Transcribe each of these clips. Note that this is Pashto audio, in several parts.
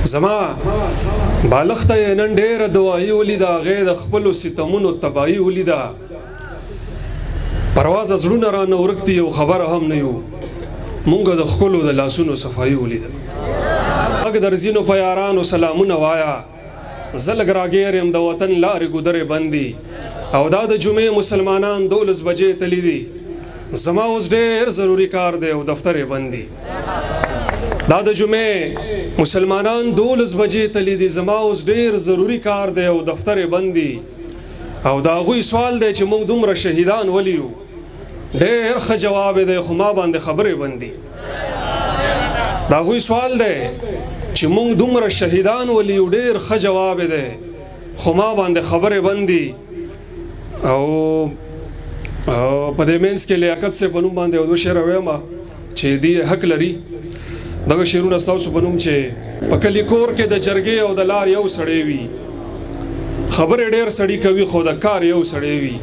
زما بالښت یې نن ډېره دوایي ولیده، هغې د خپلو ستمونو تباهي ولیده. پروازه زړونه رانه ورک دي او خبره هم نه یو، مونږ د ښکلو د لاسونو صفایي ولیده. غږ در ځینو په یارانو سلامونه وایه، زه لږ راګیر یم د وطن لارې ګودرې بندي، او دا د جمعې مسلمانان 12 بجې تلي دي. زما اوس ډېر ضروري کار دی او دفتر یې بند دي. دا د جمعې مسلمانان 12 بجې تلي دي، زما اوس ډېر ضروري کار دی او دفتر یې بند دي. او د هغوی سوال دی چې موږ دومره شهیدان ولې یو؟ ډېر ښه جواب دی، خو ما باندې خبرې بند دي. د هغوی سوال دی چې موږ دومره شهیدان ولې یو؟ ډېر ښه جواب دی، خو ما باندې خبرې بند دي. او په دې منځ کې لیاقت صاحب په نوم باندې یو دوه شعر ویمه چې دی حق لري. دغه شعرونه ستاسو په نوم چې په کلي کور کې د جرګې او د لار یو سړی وي، خبرې ډېر سړي کوي خو د کار یو سړی وي.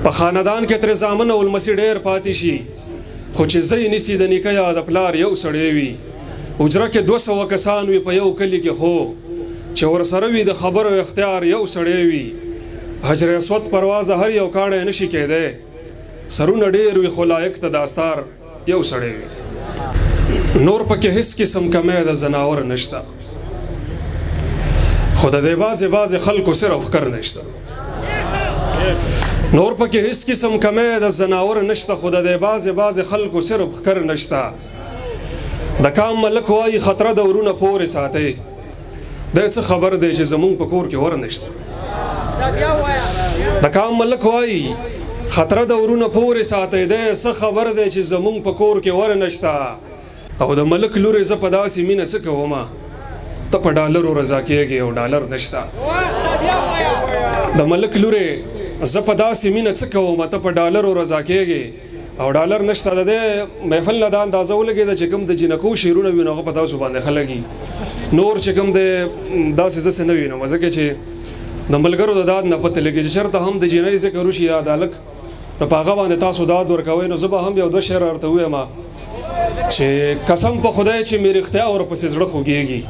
په خاندان کې ترې زامن او لمسي ډېر پاتې شي، خو چې ځای نیسي د نیکه یا د پلار یو سړی وي. حجره کې 200 کسان وي په یو کلي کې، خو چې ورسره وي د خبرو اختیار یو سړی وي. حجر اسود پروازه هر یو کاڼی نشي کېدی، سرونه ډېر وي خو لایق ته داستار یو سړی وي. نور پکې هیڅ قسم کمی د زناور نشته، خو د دې بعضې خلکو صرف ښکر نشته. نور پکې هیڅ قسم کمی د زناور نشته، خو د دې بعضې خلکو صرف ښکر نشته. د کام ملک وایي خطره د ورونه پورې ساتئ، دی څه خبر دی چې زمونږ په کور کې ور نشته. د کام ملک وایي خطره د ورونه پورې ساتئ، دی څه خبر دی چې زمونږ په کور کې ور نشته. او د ملک لورې زه په داسې مینه څه کومه، ته په ډالرو رضا کېږې او ډالر نشته. د ملک لورې زه په داسې مینه څه کومه، ته په ډالرو رضا کېږې او ډالر نشته. د دې محفل نه دا اندازه ولګېده چې کوم د جنکو شعرونه وي نو هغه په تاسو باندې ښه لګي. نور چې کوم د داسې زه څه نه وینم، ځکه چې د ملګرو د داد نه پته لګي چې چېرته هم د جنۍ ذکر وشي یا د هلک، نو په هغه باندې تاسو داد ورکوئ. نو زه به هم یو دوه شعر ورته ووایم چې قسم په خدای چې مې رښتیا ورپسې زړه خوږېږي،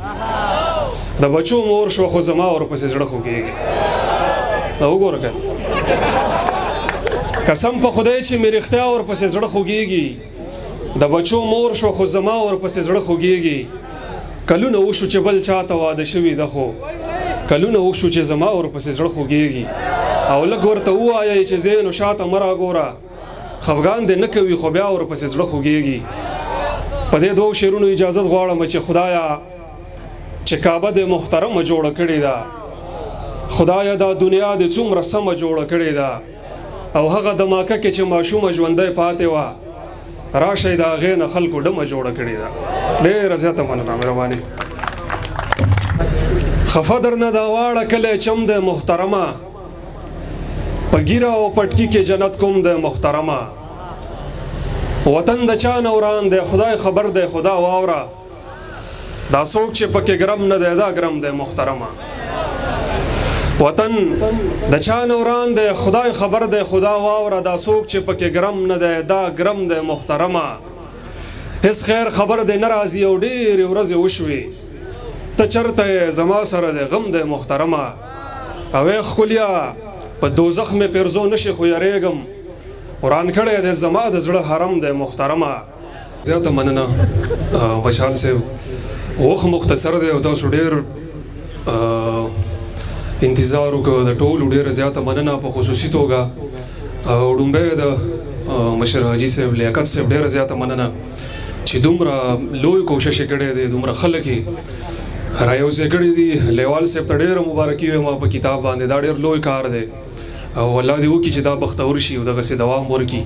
د بچو مور شوه خو زما ورپسې زړه خوږېږي. دا وګوره که قسم په خدای چې مې رښتیا ورپسې زړه خوږېږي، د بچو مور شوه خو زما ورپسې زړه خوږېږي. کلونه وشو چې بل چاته واده شوي ده، خو کلونه وشو چې زما ورپسې زړه خوږېږي. او لږ ورته ووایئ چې ځې نو شاته مه راګوره، خفګان دې نه کوي خو بیا ورپسې زړه خوږېږي. په دې دوو شعرونو اجازت غواړم چې خدایا چې کعبه دې محترمه جوړه کړې ده، خدایا دا دنیا دې څومره سمه جوړه کړې ده، او هغه د ماکه کې چې ماشومه ژوندی پاتې وه، راشئ د هغې نه خلکو ډمه جوړه کړې ده. ډېره زیاته مننه، مهرباني. خفه درنه دا واړه کلی چم دی محترمه، په ګیره او پټکي کې جنت کوم دی محترمه. وطن د چا نه وران دی خدای خبر دی، خدا واوره دا څوک چې پکې ګرم نه دی دا ګرم دی محترمه. وطن د چا نه وران دی خدای خبر دی، خدا واوره دا څوک چې پکې ګرم نه دی دا ګرم دی محترمه. هیڅ خیر خبر دی نه راځي او ډېرې ورځې وشوې، ته چېرته یې زما سره دی غم دی محترمه. او ای ښکلیا په دوزخ مې پیرزو نشي خو یریږم، وران کړی دی زما د زړه حرم دی محترمه. زیاته مننه خوشحال صاحب، وخت مختصر دی او تاسو ډېر انتظار وکړو، د ټولو ډېره زیاته مننه په خصوصي توګه. او ډومبی د مشر حاجي صاحب لیاقت صاحب ډېره زیاته مننه چې دومره لوی کوشش یې کړی دی، دومره خلک یې رایوځای کړي دي. لیوال صاحب ته ډېره مبارکي وایم په کتاب باندې، دا ډېر لوی کار دی او الله دې وکړي چې دا بختور شي او دغسې دوام ورکړي.